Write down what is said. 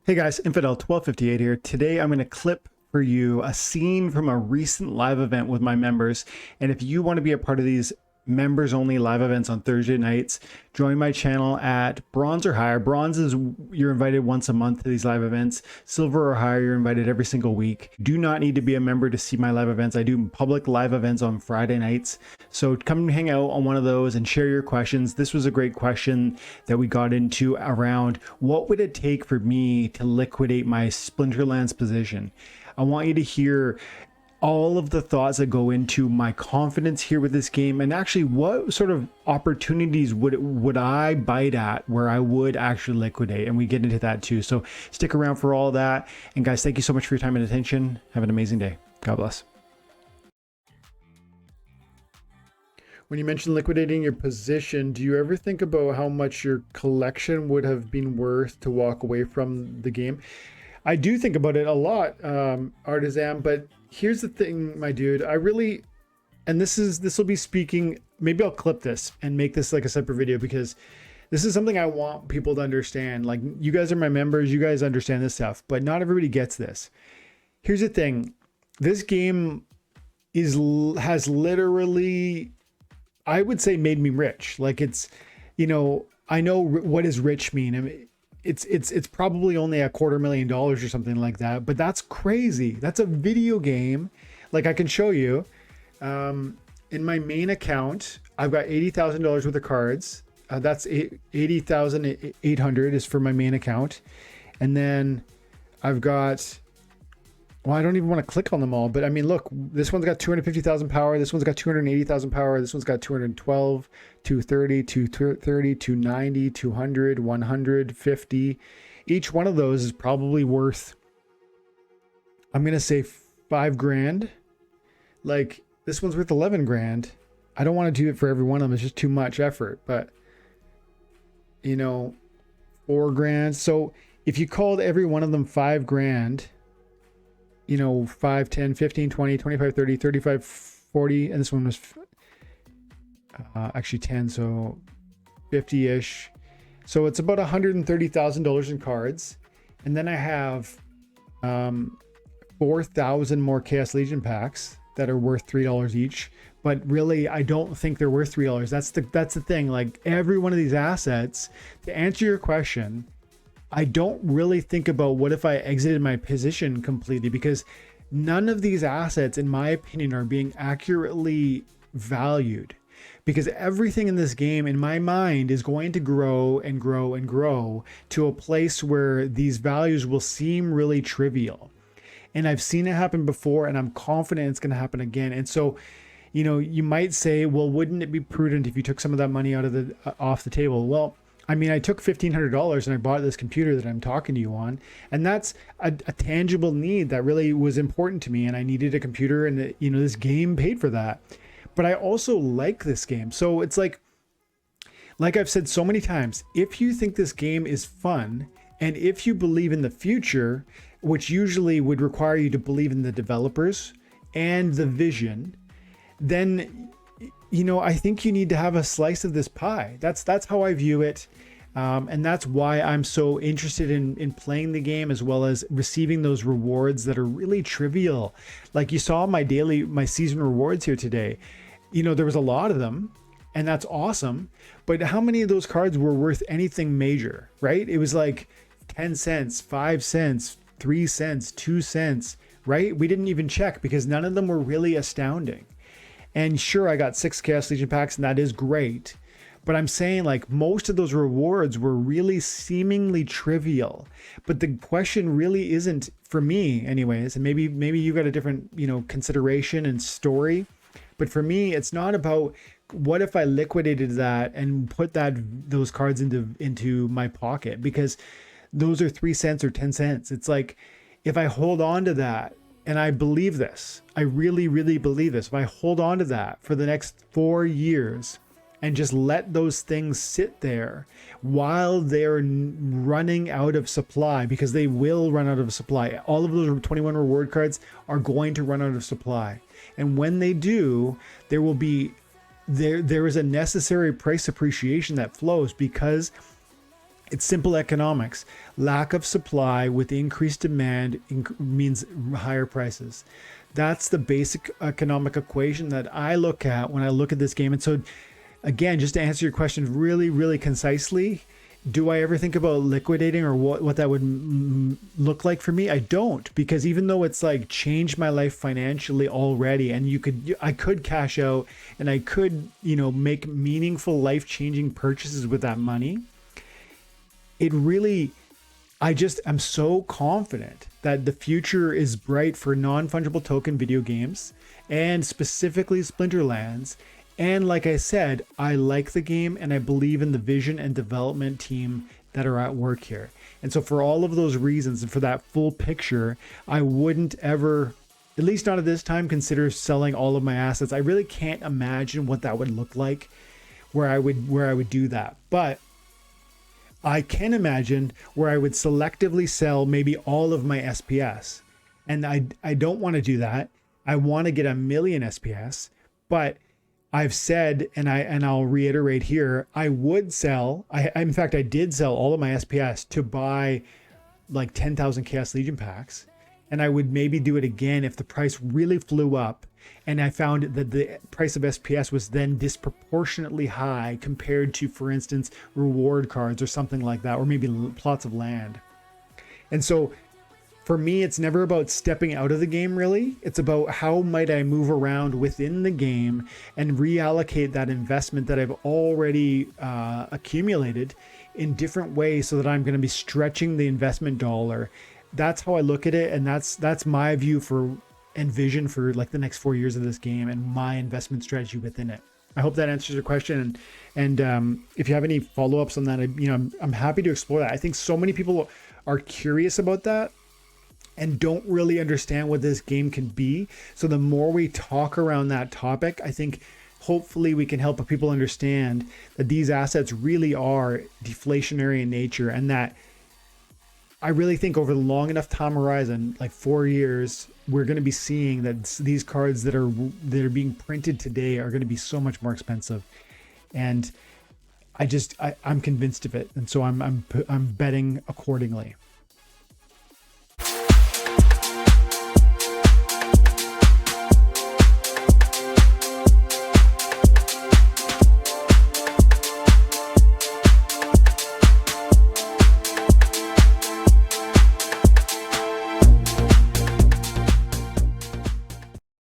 Hey guys, Infidel 1258 here. Today I'm going to clip for you a scene from a recent live event with my members. And if you want to be a part of these members only live events on Thursday nights, join my channel at bronze or higher. Bronze is you're invited once a month to these live events. Silver or higher, you're invited every single week. Do not need to be a member to see my live events. I do public live events on Friday nights. So come hang out on one of those and share your questions. This was a great question that we got into around what would it take for me to liquidate my Splinterlands position. I want you to hear all of the thoughts that go into my confidence here with this game, and actually what sort of opportunities would I bite at where I would actually liquidate, and we get into that too. So stick around for all that. And guys, thank you so much for your time and attention. Have an amazing day. God bless. When you mention liquidating your position, do you ever think about how much your collection would have been worth to walk away from the game? I do think about it a lot, Artisan, but here's the thing, my dude. I really, and this will be speaking, maybe I'll clip this and make this like a separate video, because this is something I want people to understand. Like, you guys are my members, you guys understand this stuff, but not everybody gets this. Here's the thing. This game has literally, I would say, made me rich. Like, it's, you know, I know what does rich mean. I mean, it's probably only $250,000 or something like that, but that's crazy. That's a video game. Like, I can show you in my main account, I've got $80,000 worth of cards. That's 80,800 is for my main account. And then I've got, well, I don't even want to click on them all, but I mean, look, this one's got 250,000 power. This one's got 280,000 power. This one's got 212, 230, 230, 290, 200, 150. Each one of those is probably worth, I'm going to say $5,000. Like, this one's worth 11 grand. I don't want to do it for every one of them. It's just too much effort, but you know, 4 grand. So if you called every one of them 5 grand, you know, 5, 10, 15, 20, 25, 30, 35, 40. And this one was actually 10. So 50-ish. So it's about $130,000 in cards. And then I have 4,000 more Chaos Legion packs that are worth $3 each. But really, I don't think they're worth $3. That's the thing. Like, every one of these assets, to answer your question, I don't really think about what if I exited my position completely, because none of these assets, in my opinion, are being accurately valued, because everything in this game, in my mind, is going to grow and grow and grow to a place where these values will seem really trivial. And I've seen it happen before, and I'm confident it's going to happen again. And so, you know, you might say, well, wouldn't it be prudent if you took some of that money out of the off the table? Well, I mean, I took $1,500 and I bought this computer that I'm talking to you on, and that's a tangible need that really was important to me, and I needed a computer, and you know, this game paid for that. But I also like this game. So it's like I've said so many times, if you think this game is fun, and if you believe in the future, which usually would require you to believe in the developers and the vision, then, you know, I think you need to have a slice of this pie. That's how I view it. And that's why I'm so interested in playing the game, as well as receiving those rewards that are really trivial. Like, you saw my season rewards here today. You know, there was a lot of them, and that's awesome. But how many of those cards were worth anything major, right? It was like 10 cents, 5 cents, 3 cents, 2 cents, right? We didn't even check because none of them were really astounding. And sure, I got 6 Chaos Legion packs, and that is great. But I'm saying, like, most of those rewards were really seemingly trivial. But the question really isn't, for me anyways, and maybe you got a different, you know, consideration and story. But for me, it's not about what if I liquidated that and put those cards into my pocket, because those are 3 cents or 10 cents. It's like, if I hold on to that, and I believe this, I really, really believe this, if I hold on to that for the next 4 years and just let those things sit there while they're running out of supply, because they will run out of supply. All of those 21 reward cards are going to run out of supply. And when they do, there will be, there is a necessary price appreciation that flows, because It's simple economics. Lack of supply with increased demand means higher prices. That's the basic economic equation that I look at when I look at this game. And so, again, just to answer your question really, really concisely, do I ever think about liquidating or what that would look like for me? I don't, because even though it's like changed my life financially already, and I could cash out and I could, make meaningful life-changing purchases with that money. It really, I'm so confident that the future is bright for non-fungible token video games, and specifically Splinterlands. And like I said, I like the game and I believe in the vision and development team that are at work here. And so for all of those reasons and for that full picture, I wouldn't ever, at least not at this time, consider selling all of my assets. I really can't imagine what that would look like where I would do that. But I can imagine where I would selectively sell maybe all of my SPS. And I don't want to do that. I want to get 1 million SPS, but I've said, and I'll reiterate here, I would sell, in fact, I did sell all of my SPS to buy like 10,000 Chaos Legion packs. And I would maybe do it again if the price really flew up and I found that the price of SPS was then disproportionately high compared to, for instance, reward cards or something like that, or maybe plots of land. And so for me, it's never about stepping out of the game, really. It's about how might I move around within the game and reallocate that investment that I've already accumulated in different ways so that I'm going to be stretching the investment dollar. That's how I look at it. And that's my view and vision for like the next 4 years of this game and my investment strategy within it. I hope that answers your question. And if you have any follow-ups on that, I'm happy to explore that. I think so many people are curious about that and don't really understand what this game can be. So the more we talk around that topic, I think hopefully we can help people understand that these assets really are deflationary in nature, and that I really think over the long enough time horizon, like 4 years, we're going to be seeing that these cards that are being printed today are going to be so much more expensive. And I'm convinced of it. And so I'm betting accordingly.